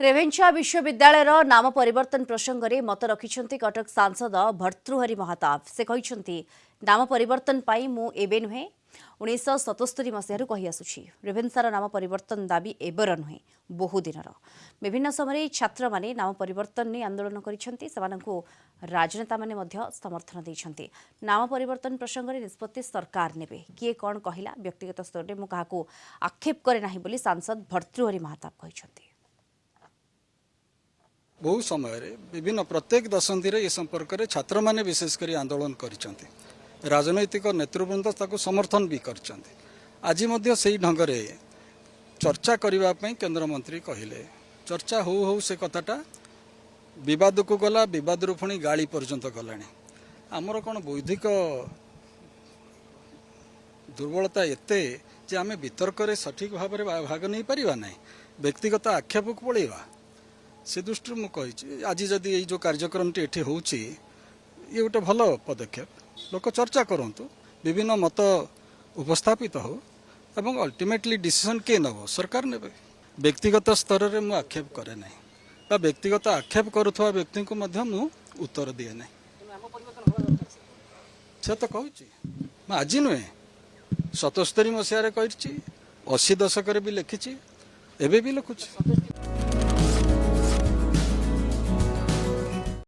Ravenshaw विश्वविद्यालय नाम परिवर्तन प्रसंग में मत रखिंट कटक सांसद भर्तृहरि महताब से कहते नाम परिवर्तन मु एबे नुहे 1977 मसीह कही आसुछि रेवेन्शार नाम परिवर्तन दाबी एबर नुहे बहु दिनर विभिन्न समय छात्र माने नाम परिवर्तन नहीं आंदोलन करिसेंति सेमानंकु राजनेता माने मध्य समर्थन देइछंति नाम परिवर्तन प्रसंग में निष्पत्ति सरकार नेबे किए कौन कहला व्यक्तिगत स्तर में मु काहाकू आक्षेप करे नाही बोली सांसद भर्तृहरि महताब कहिसेंति बहु समय विभिन्न प्रत्येक दशंधि ये संपर्क में छात्र मैंने विशेषकर आंदोलन कर राजनैतिक नेतृवृंद ताको समर्थन भी कर आज से ढंग से चर्चा करने केंद्र मंत्री कहले चर्चा हो से कथाटा विवाद को गला विवाद रु पुणी गाड़ी पर्यंत गला आमर कौन बौद्धिक दुर्बलता एते जे आम वितर्क सठिक भाव में भाग नहीं पारिबा नहीं व्यक्तिगत आक्षेप को पड़ेगा से दृष्टि मुझे आज जदि ये जो कार्यक्रम टी होची ये गोटे भल पदक्षेप लोक चर्चा करंतु विभिन्न मत उपस्थापित हो एवं अल्टीमेटली डिसीजन किए नब सरकार ने व्यक्तिगत स्तर में मुझे आक्षेप करे ना बा व्यक्तिगत आक्षेप करुवा व्यक्ति को मध्य मु उत्तर दिए ना से तो कहूँ आज नुहे 77 मसीह 80 दशक भी लिखी एवं भी लिखुची।